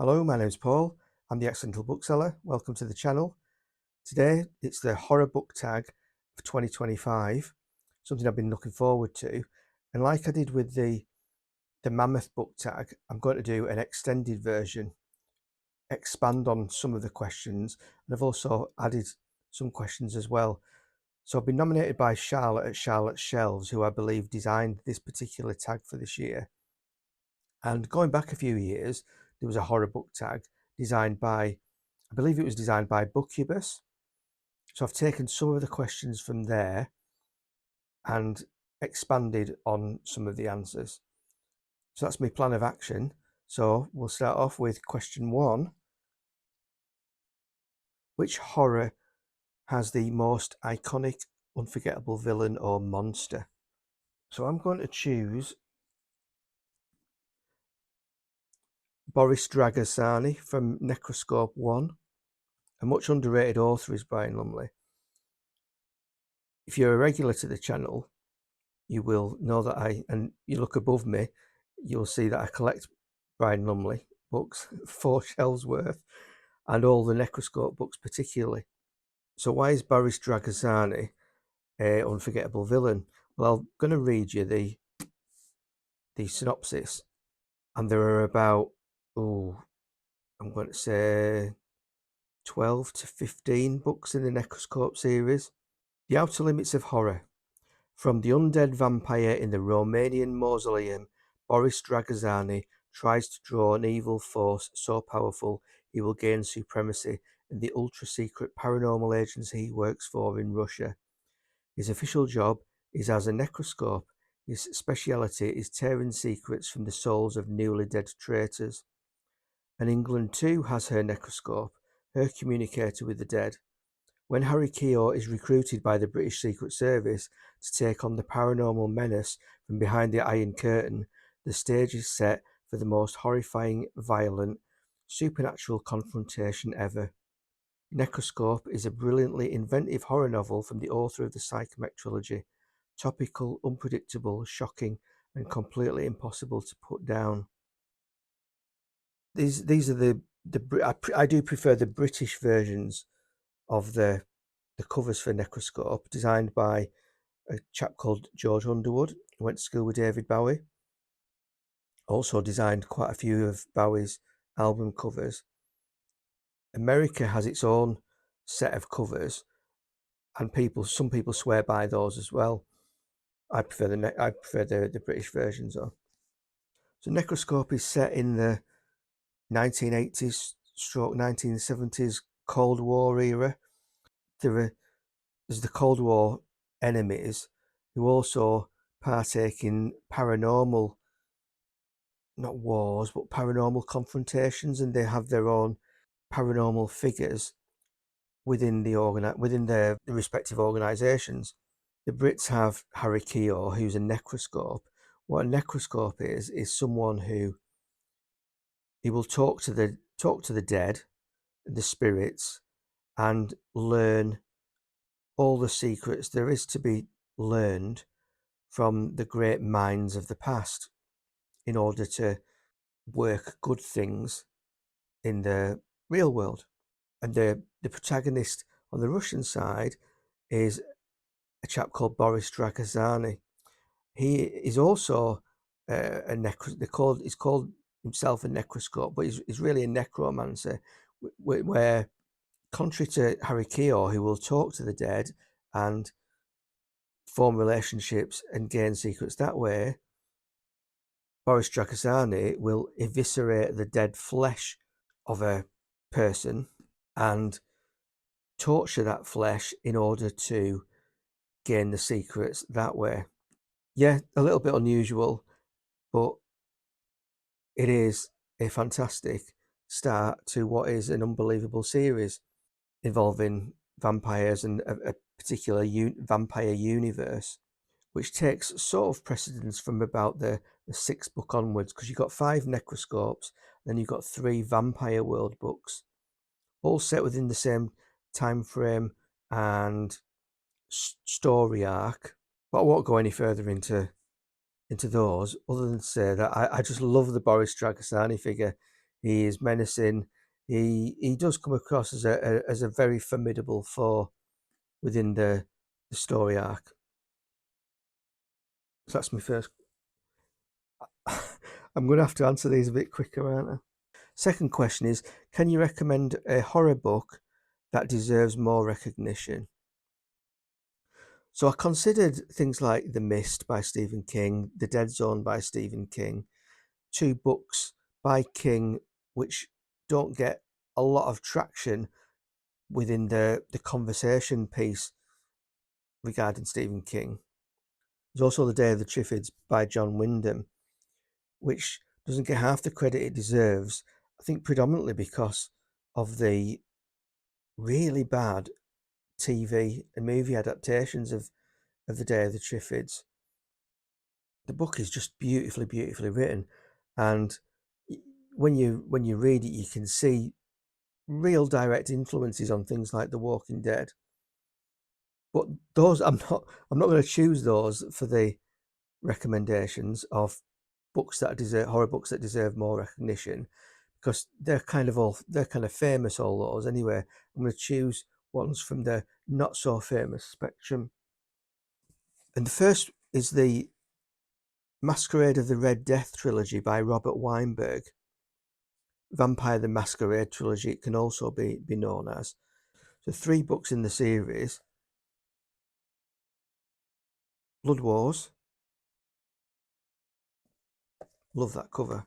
Hello, my name's Paul. I'm the accidental bookseller. Welcome to the channel. Today it's the horror book tag of 2025, something I've been looking forward to. And like I did with the Mammoth book tag, I'm going to do an extended version, expand on some of the questions, and I've also added some questions as well. So I've been nominated by Charlotte at Charlotte's Shelves, who I believe designed this particular tag for this year. And going back a few years, there was a horror book tag designed by, I believe it was designed by Booktube. So I've taken some of the questions from there and expanded on some of the answers. So that's my plan of action. So we'll start off with question 1. Which horror has the most iconic, unforgettable villain or monster? So I'm going to choose Boris Dragasani from Necroscope 1. A much underrated author is Brian Lumley. If you're a regular to the channel, you will know that and you look above me, you'll see that I collect Brian Lumley books, 4 shelves worth, and all the Necroscope books particularly. So why is Boris Dragasani an unforgettable villain? Well, I'm going to read you the synopsis, and there are about, I'm going to say 12 to 15 books in the Necroscope series. The Outer Limits of Horror. From the undead vampire in the Romanian mausoleum, Boris Dragasani tries to draw an evil force so powerful he will gain supremacy in the ultra-secret paranormal agency he works for in Russia. His official job is as a necroscope. His speciality is tearing secrets from the souls of newly dead traitors. And England too has her necroscope, her communicator with the dead. When Harry Keogh is recruited by the British Secret Service to take on the paranormal menace from behind the Iron Curtain, the stage is set for the most horrifying, violent, supernatural confrontation ever. Necroscope is a brilliantly inventive horror novel from the author of the Psychomet trilogy. Topical, unpredictable, shocking, and completely impossible to put down. These are I do prefer the British versions of the covers for Necroscope, designed by a chap called George Underwood, who went to school with David Bowie. Also designed quite a few of Bowie's album covers. America has its own set of covers, and some people swear by those as well. I prefer the British versions though. So Necroscope is set in the 1980s stroke 1970s Cold War era. There's the Cold War enemies who also partake in paranormal, not wars, but paranormal confrontations, and they have their own paranormal figures within their respective organisations. The Brits have Harry Keogh, who's a necroscope. What a necroscope is someone who he will talk to the dead, the spirits, and learn all the secrets there is to be learned from the great minds of the past in order to work good things in the real world. And the protagonist on the Russian side is a chap called Boris Dragasani. He is also he's called himself a necroscope, but he's really a necromancer, where contrary to Harry Keogh, who will talk to the dead and form relationships and gain secrets that way, Boris Dragasani will eviscerate the dead flesh of a person and torture that flesh in order to gain the secrets that way. Yeah, a little bit unusual, but it is a fantastic start to what is an unbelievable series involving vampires and a particular vampire universe, which takes sort of precedence from about the 6th book onwards, because you've got 5 necroscopes, then you've got 3 vampire world books, all set within the same time frame and story arc. But I won't go any further into those, other than to say that I just love the Boris Dragasani figure. He is menacing. He does come across as a very formidable foe within the story arc. So that's my first. I'm going to have to answer these a bit quicker, aren't I? Second question is, can you recommend a horror book that deserves more recognition? So I considered things like The Mist by Stephen King, The Dead Zone by Stephen King, two books by King which don't get a lot of traction within the conversation piece regarding Stephen King. There's also The Day of the Triffids by John Wyndham, which doesn't get half the credit it deserves, I think predominantly because of the really bad TV and movie adaptations of The Day of the Triffids. The book is just beautifully written, and when you read it, you can see real direct influences on things like The Walking Dead. But those I'm not going to choose those for the recommendations of books that deserve horror books that deserve more recognition, because they're kind of famous, all those anyway. I'm going to choose ones from the not so famous spectrum. And the first is the Masquerade of the Red Death trilogy by Robert Weinberg. Vampire the Masquerade trilogy, it can also be known as. So 3 books in the series. Blood Wars. Love that cover.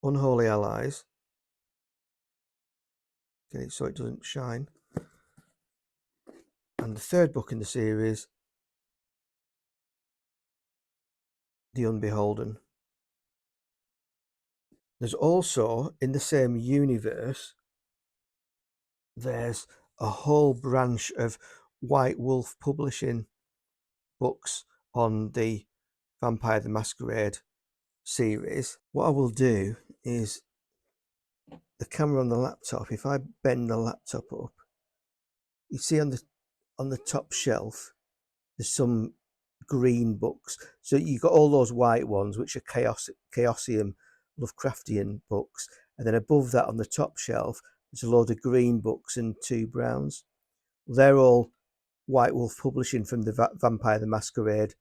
Unholy Allies. Okay, so it doesn't shine. And the 3rd book in the series, The Unbeholden. There's also, in the same universe, there's a whole branch of White Wolf Publishing books on the Vampire the Masquerade series. What I will do is, the camera on the laptop, if I bend the laptop up, you see on the top shelf there's some green books. So you've got all those white ones, which are Chaosium Lovecraftian books, and then above that on the top shelf there's a load of green books and 2 browns. They're all White Wolf Publishing from the Vampire the Masquerade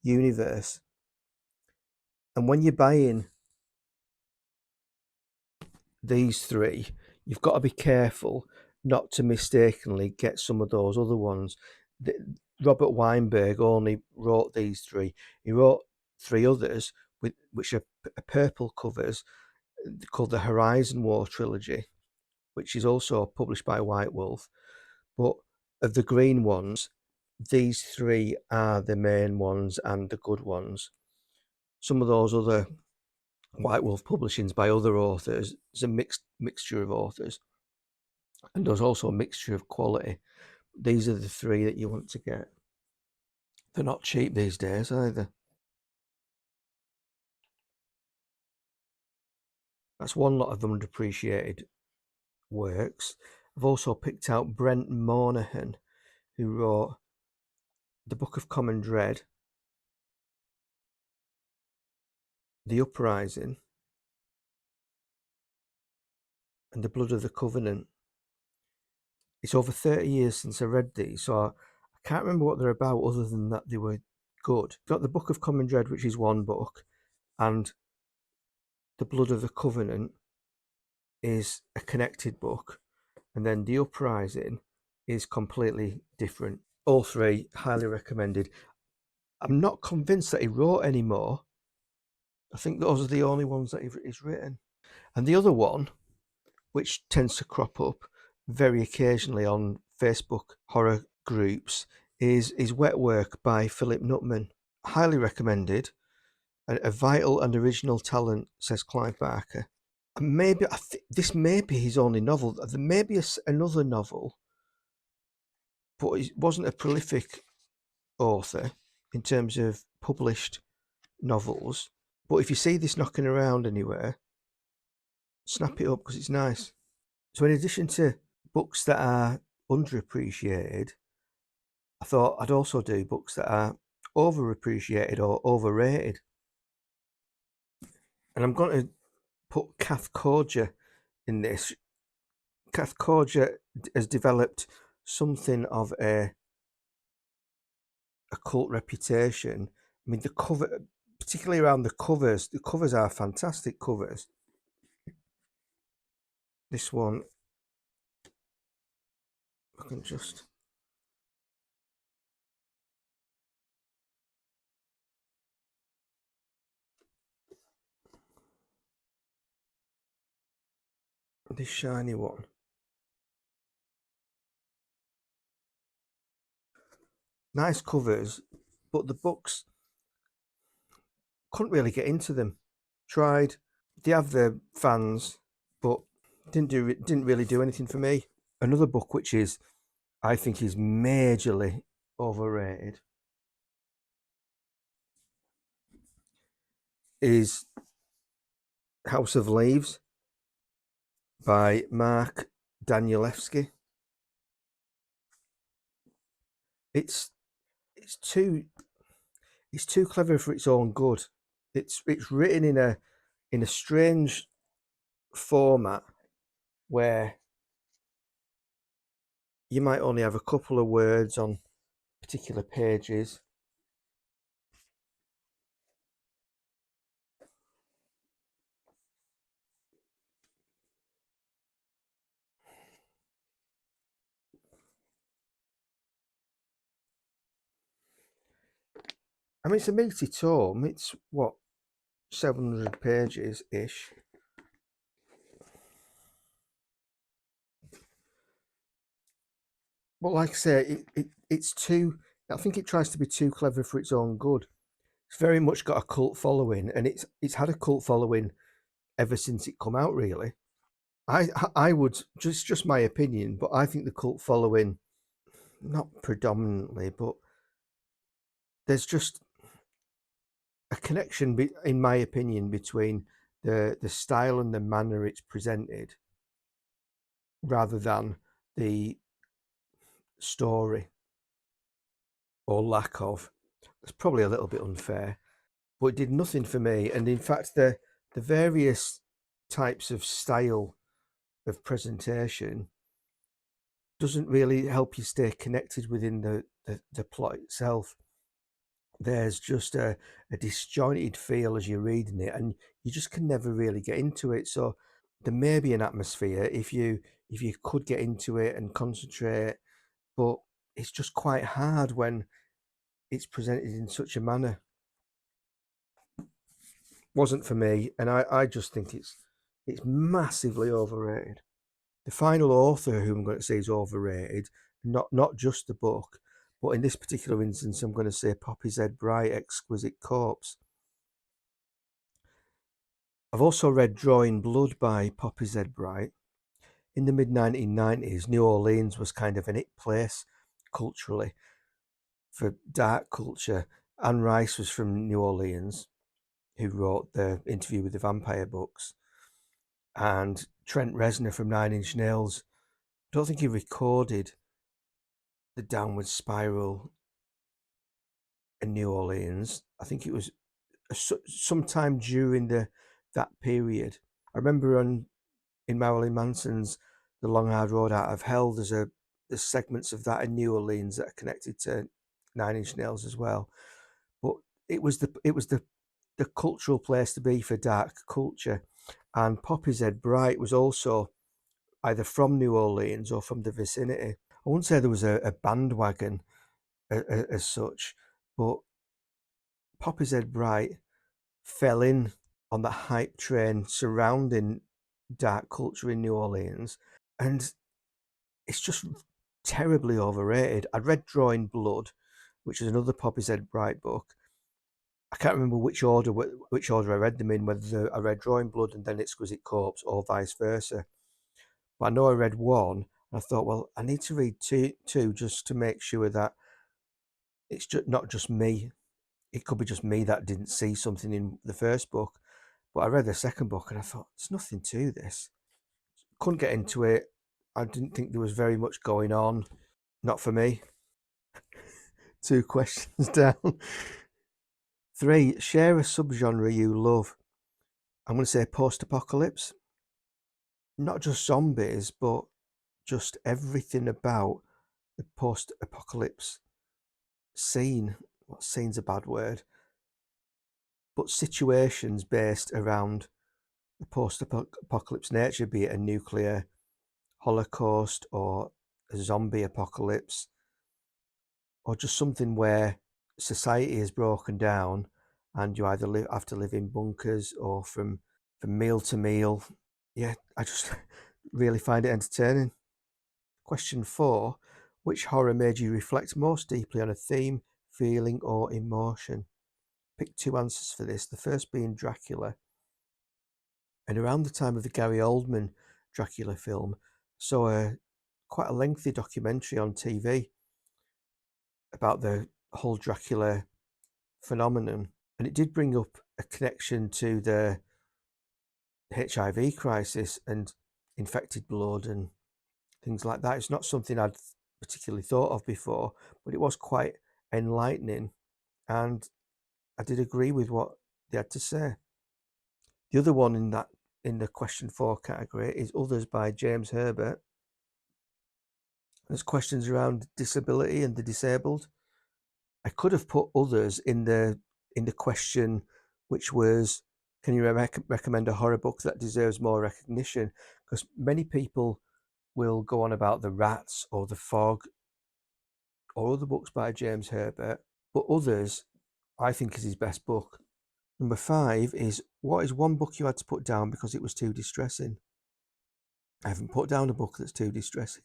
universe. And when you're buying these 3, you've got to be careful not to mistakenly get some of those other ones. Robert Weinberg only wrote these 3. He wrote 3 others which are purple covers, called the Horizon War trilogy, which is also published by White Wolf. But of the green ones, these 3 are the main ones and the good ones. Some of those other White Wolf publishings by other authors, there's a mixture of authors, and there's also a mixture of quality. These are the 3 that you want to get. They're not cheap these days either. That's one lot of underappreciated works. I've also picked out Brent Monahan, who wrote The Book of Common Dread, The Uprising, and The Blood of the Covenant. It's over 30 years since I read these, so I can't remember what they're about other than that they were good. Got The Book of Common Dread, which is one book, and The Blood of the Covenant is a connected book, and then The Uprising is completely different. All 3 highly recommended. I'm not convinced that he wrote any more. I think those are the only ones that he's written. And the other one, which tends to crop up very occasionally on Facebook horror groups, is Wet Work by Philip Nutman. Highly recommended. A vital and original talent, says Clive Barker. And maybe this may be his only novel. There may be another novel, but he wasn't a prolific author in terms of published novels. But if you see this knocking around anywhere, snap it up because it's nice. So in addition to books that are underappreciated, I thought I'd also do books that are overappreciated or overrated. and I'm going to put Kath Kodja in this. Kath Kodja has developed something of a cult reputation. I mean, the cover, particularly around the covers are fantastic covers. This one, I can just. This shiny one. Nice covers, but the books couldn't really get into them. Tried. They have their fans, but didn't really do anything for me. Another book which is I think is majorly overrated is House of Leaves by Mark Danielewski. It's it's too it's too clever for its own good. It's written in a strange format where you might only have a couple of words on particular pages. I mean, it's a meaty tome. It's what 700 pages ish. But like I say, it's too. I think it tries to be too clever for its own good. It's very much got a cult following, and it's had a cult following ever since it come out. Really, I would just my opinion, but I think the cult following, not predominantly, but there's just a connection, in my opinion, between the style and the manner it's presented, rather than the story or lack of. It's probably a little bit unfair, but it did nothing for me. And in fact, the various types of style of presentation doesn't really help you stay connected within the plot itself. There's just a disjointed feel as you're reading it, and you just can never really get into it. So there may be an atmosphere if you could get into it and concentrate, but it's just quite hard when it's presented in such a manner. Wasn't for me, and I just think it's massively overrated. The final author who I'm going to say is overrated, not just the book, but in this particular instance, I'm going to say Poppy Z. Bright, Exquisite Corpse. I've also read Drawing Blood by Poppy Z. Bright. In the mid 1990s, New Orleans was kind of an it place culturally for dark culture. Anne Rice was from New Orleans, who wrote the Interview with the Vampire books, and Trent Reznor from Nine Inch Nails. I don't think he recorded the Downward Spiral in New Orleans. I think it was sometime during that period. I remember in Marilyn Manson's The Long Hard Road Out of Hell, there's segments of that in New Orleans that are connected to Nine Inch Nails as well. But it was the cultural place to be for dark culture, and Poppy Z. Bright was also either from New Orleans or from the vicinity. I wouldn't say there was a bandwagon as such, but Poppy Z. Bright fell in on the hype train surrounding dark culture in New Orleans, and it's just terribly overrated. I'd read Drawing Blood, which is another Poppy Z. Bright book. I can't remember which order I read them in, whether I read Drawing Blood and then Exquisite Corpse or vice versa. But I know I read one, and I thought, well, I need to read two just to make sure that it's just not just me. It could be just me that didn't see something in the first book. But I read the second book and I thought, there's nothing to this. Couldn't get into it. I didn't think there was very much going on. Not for me. 2 questions down. 3, share a subgenre you love. I'm going to say post-apocalypse. Not just zombies, but just everything about the post-apocalypse scene. Well, scene's a bad word, but situations based around the post-apocalypse nature, be it a nuclear holocaust or a zombie apocalypse, or just something where society is broken down and you either have to live in bunkers or from meal to meal. Yeah, I just really find it entertaining. Question 4. Which horror made you reflect most deeply on a theme, feeling, or emotion? Pick 2 answers for this. The first being Dracula. And around the time of the Gary Oldman Dracula film, saw quite a lengthy documentary on TV about the whole Dracula phenomenon. And it did bring up a connection to the HIV crisis and infected blood and things like that. It's not something I'd particularly thought of before, but it was quite enlightening, and I did agree with what they had to say. The other one in the question 4 category is Others by James Herbert. There's questions around disability and the disabled. I could have put Others in the question, which was, can you recommend a horror book that deserves more recognition? Because many people will go on about The Rats or The Fog or other books by James Herbert, but Others, I think, is his best book. Number 5 is, what is one book you had to put down because it was too distressing? I haven't put down a book that's too distressing.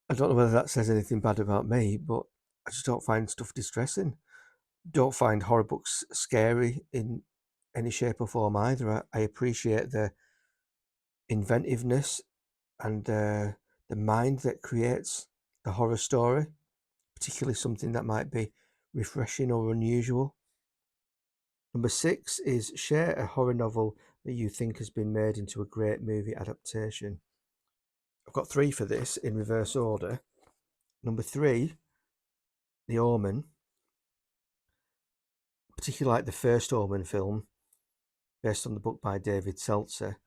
I don't know whether that says anything bad about me, but I just don't find stuff distressing. Don't find horror books scary in any shape or form either. I appreciate the inventiveness and the mind that creates the horror story, particularly something that might be refreshing or unusual. Number 6 is, share a horror novel that you think has been made into a great movie adaptation. I've got 3 for this in reverse order. Number 3, The Omen. Particularly like the first Omen film, based on the book by David Seltzer.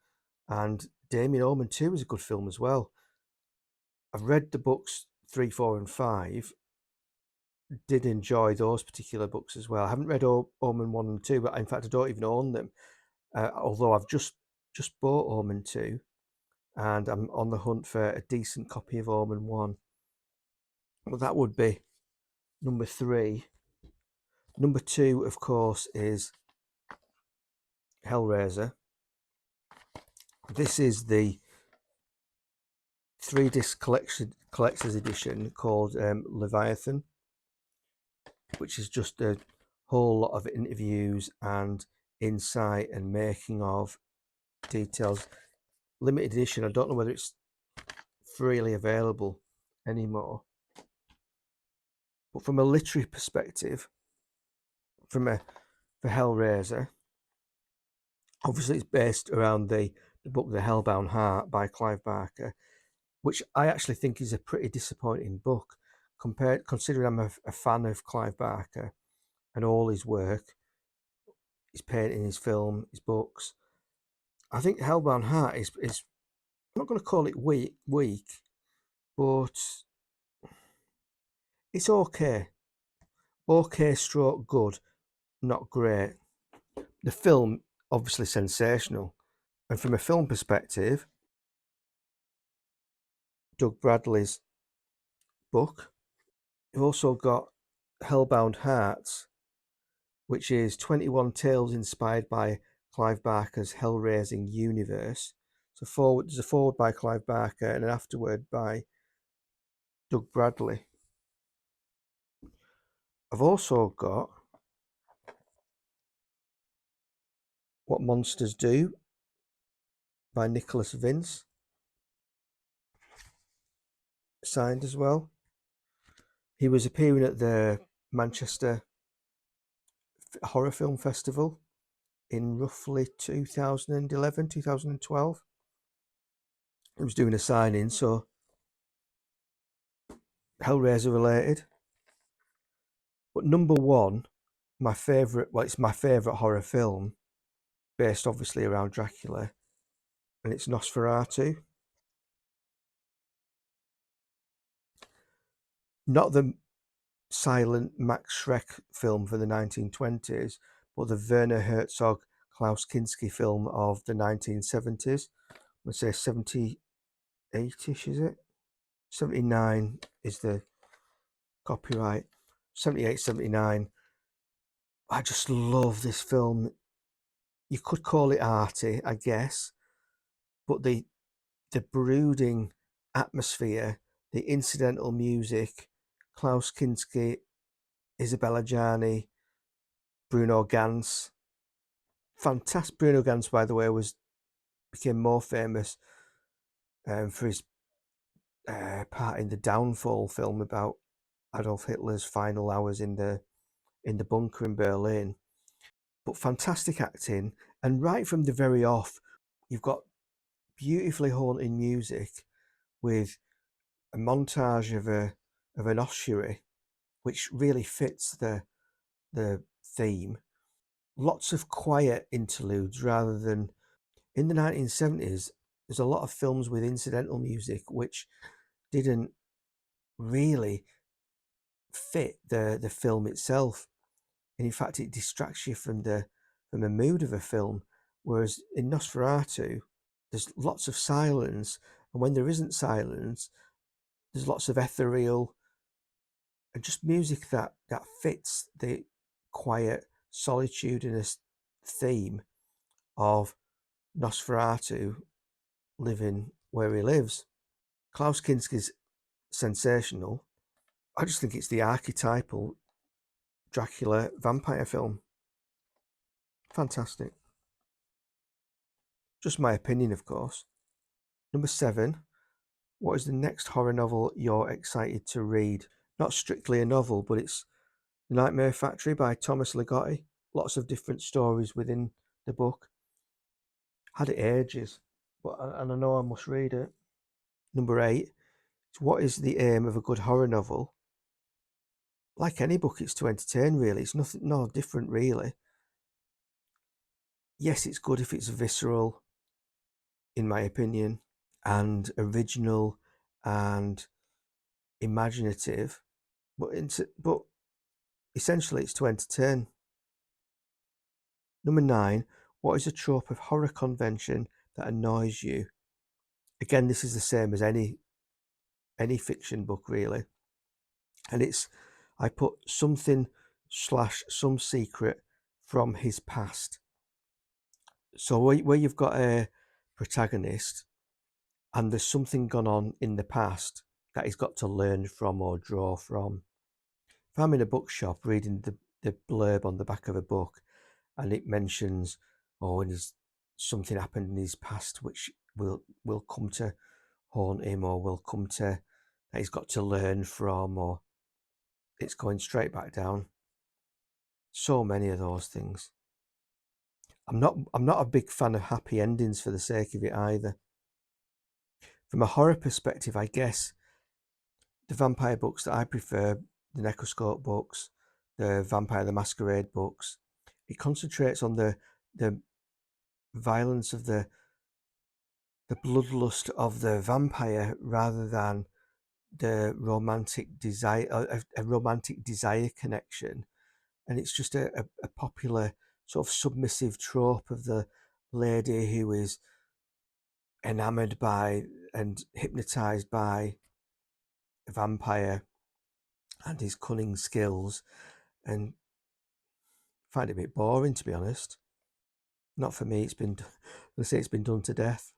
And Damien Omen 2 is a good film as well. I've read the books 3, 4, and 5. Did enjoy those particular books as well. I haven't read Omen 1 and 2, but in fact I don't even own them. Although I've just bought Omen 2, and I'm on the hunt for a decent copy of Omen 1. Well, that would be number 3. Number 2, of course, is Hellraiser. This is the 3-disc collector's edition called Leviathan, which is just a whole lot of interviews and insight and making of details. Limited edition. I don't know whether it's freely available anymore. But from a literary perspective, for Hellraiser, obviously it's based around the book The Hellbound Heart by Clive Barker, which I actually think is a pretty disappointing book, considering I'm a fan of Clive Barker and all his work, his painting, his film, his books. I think Hellbound Heart is I'm not going to call it weak, but it's okay. Okay stroke good, not great. The film, obviously sensational. And from a film perspective, Doug Bradley's book. You've also got Hellbound Hearts, which is 21 tales inspired by Clive Barker's hell-raising universe. So there's a forward by Clive Barker and an afterword by Doug Bradley. I've also got What Monsters Do by Nicholas Vince, signed as well. He was appearing at the Manchester Horror Film Festival in roughly 2011, 2012. He was doing a signing, so Hellraiser related. But number 1, it's my favourite horror film, based obviously around Dracula, and it's Nosferatu. Not the silent Max Schreck film for the 1920s, but the Werner Herzog Klaus Kinski film of the 1970s. Let's say 78-ish, is it? 79 is the copyright. 78, 79. I just love this film. You could call it arty, I guess, but the brooding atmosphere, the incidental music, Klaus Kinski, Isabella Gianni, Bruno Ganz. Fantastic. Bruno Ganz, by the way, became more famous for his part in the Downfall film about Adolf Hitler's final hours in the bunker in Berlin. But fantastic acting, and right from the very off, you've got beautifully haunting music with a montage of an ossuary, which really fits the theme. Lots of quiet interludes rather than in the 1970s. There's a lot of films with incidental music which didn't really fit the film itself, and in fact it distracts you from the mood of a film. Whereas in Nosferatu, there's lots of silence, and when there isn't silence, there's lots of ethereal and just music that fits the quiet, solitudinous theme of Nosferatu living where he lives. Klaus Kinski's sensational. I just think it's the archetypal Dracula vampire film. Fantastic. Just my opinion, of course. Number 7. What is the next horror novel you're excited to read? Not strictly a novel, but it's The Nightmare Factory by Thomas Ligotti. Lots of different stories within the book. Had it ages, and I know I must read it. Number 8. What is the aim of a good horror novel? Like any book, it's to entertain, really. It's nothing, no different, really. Yes, it's good if it's visceral, in my opinion, and original and imaginative, but essentially it's to entertain. Number 9. What is a trope of horror convention that annoys you? Again, this is the same as any fiction book, really. And I put something / some secret from his past. So where you've got a protagonist and there's something gone on in the past that he's got to learn from or draw from. If I'm in a bookshop reading the blurb on the back of a book and it mentions, and something happened in his past which will come to haunt him, or will come to that he's got to learn from, or it's going straight back down. So many of those things. I'm not a big fan of happy endings for the sake of it either. From a horror perspective, I guess the vampire books that I prefer, the Necroscope books, the Vampire the Masquerade books, it concentrates on the violence of the bloodlust of the vampire rather than the romantic desire, a romantic desire connection. And it's just a popular sort of submissive trope of the lady who is enamored by and hypnotized by a vampire and his cunning skills, and find it a bit boring, to be honest. Not for me. It's been done to death.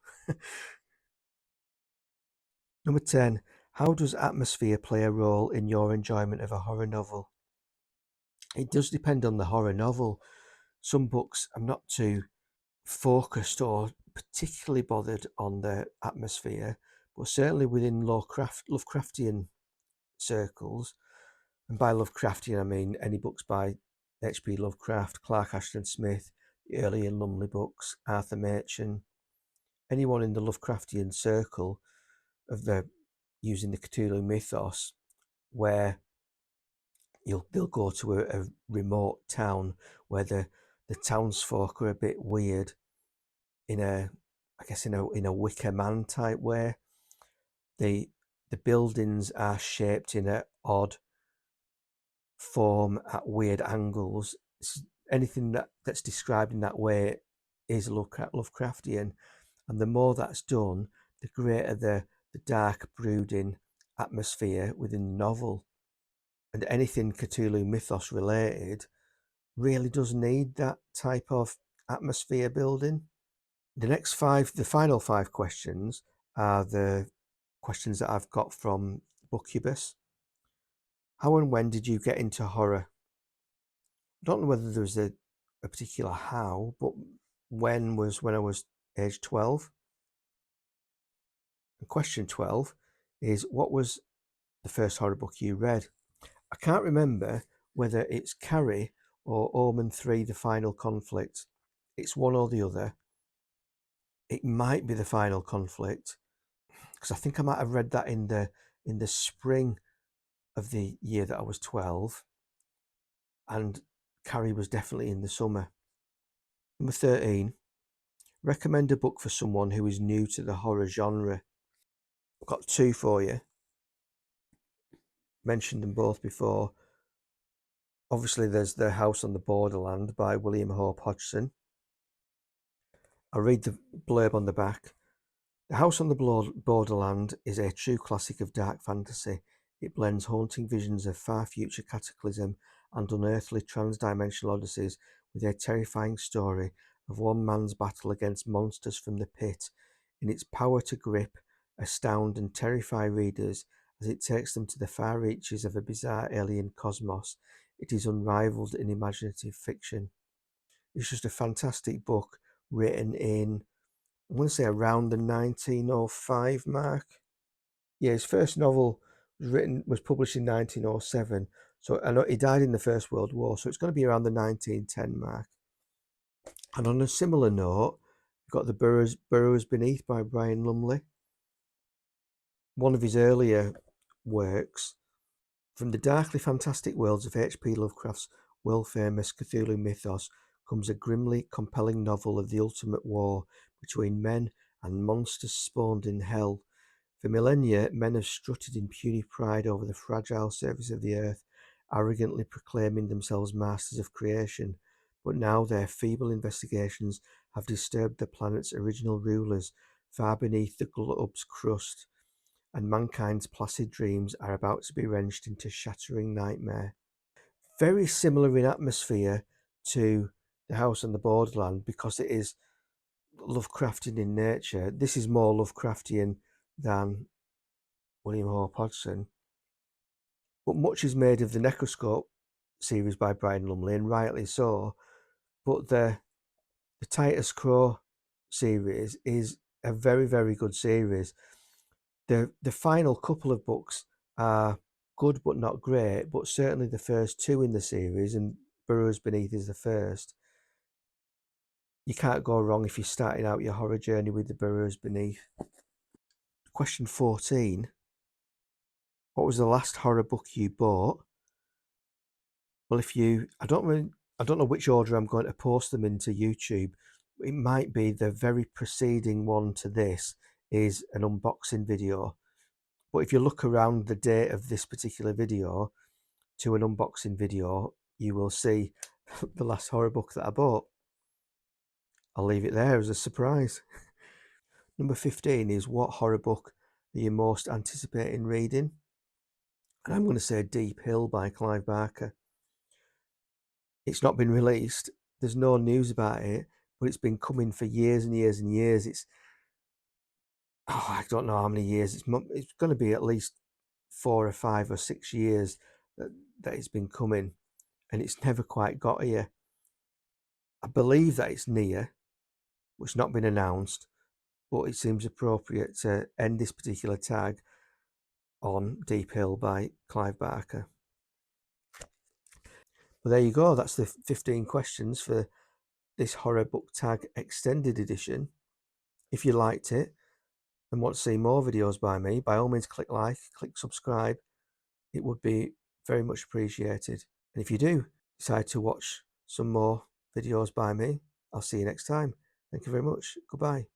Number 10. How does atmosphere play a role in your enjoyment of a horror novel? It does depend on the horror novel. Some books I'm not too focused or particularly bothered on the atmosphere, but certainly within Lovecraftian circles, and by Lovecraftian I mean any books by H.P. Lovecraft, Clark Ashton Smith, the early and Lumley books, Arthur Machen, anyone in the Lovecraftian circle of using the Cthulhu mythos, where they'll go to a remote town where the the townsfolk are a bit weird in a, I guess, in a Wicker Man type way. The buildings are shaped in a odd form at weird angles. Anything that's described in that way is Lovecraftian, and the more that's done, the greater the dark brooding atmosphere within the novel. And anything Cthulhu mythos related really does need that type of atmosphere building. The final 5 questions are the questions that I've got from Bookubus. How and when did you get into horror? I don't know whether there was a particular how, but when was when I was age 12. And question 12 is, what was the first horror book you read? I can't remember whether it's Carrie or Omen 3, The Final Conflict. It's one or the other. It might be The Final Conflict, because I think I might have read that in the spring of the year that I was 12, and Carrie was definitely in the summer. Number 13, recommend a book for someone who is new to the horror genre. I've got 2 for you. Mentioned them both before. Obviously, there's The House on the Borderland by William Hope Hodgson. I'll read the blurb on the back. The House on the Borderland is a true classic of dark fantasy. It blends haunting visions of far future cataclysm and unearthly trans-dimensional odysseys with a terrifying story of one man's battle against monsters from the pit. In its power to grip, astound and terrify readers as it takes them to the far reaches of a bizarre alien cosmos, it is unrivaled in imaginative fiction. It's just a fantastic book written in, I want to say, around the 1905 mark. Yeah, his first novel was published in 1907. So I know he died in the First World War, so it's going to be around the 1910 mark. And on a similar note, you've got The Burrows Beneath by Brian Lumley. One of his earlier works. From the darkly fantastic worlds of H.P. Lovecraft's world-famous Cthulhu mythos comes a grimly compelling novel of the ultimate war between men and monsters spawned in hell. For millennia, men have strutted in puny pride over the fragile surface of the earth, arrogantly proclaiming themselves masters of creation. But now their feeble investigations have disturbed the planet's original rulers far beneath the globe's crust, and mankind's placid dreams are about to be wrenched into shattering nightmare. Very similar in atmosphere to The House on the Borderland because it is Lovecraftian in nature. This is more Lovecraftian than William Hope Hodgson. But much is made of the Necroscope series by Brian Lumley, and rightly so. But the Titus Crow series is a very, very good series. The final couple of books are good but not great, but certainly the first 2 in the series, and Burrows Beneath is the first. You can't go wrong if you're starting out your horror journey with the Burrows Beneath. Question 14. What was the last horror book you bought? Well, I don't know which order I'm going to post them into YouTube. It might be the very preceding one to this is an unboxing video. But if you look around the date of this particular video to an unboxing video, you will see the last horror book that I bought. I'll leave it there as a surprise. Number 15 is, what horror book are you most anticipating reading? And I'm going to say Deep Hill by Clive Barker. It's not been released. There's no news about it, but it's been coming for years and years and years. I don't know how many years. It's going to be at least 4 or 5 or 6 years that it's been coming, and it's never quite got here. I believe that it's near, but it's not been announced, but it seems appropriate to end this particular tag on Deep Hill by Clive Barker. Well, there you go. That's the 15 questions for this horror book tag extended edition. If you liked it and want to see more videos by me, by all means click like, click subscribe. It would be very much appreciated. And if you do decide to watch some more videos by me. I'll see you next time. Thank you very much. Goodbye.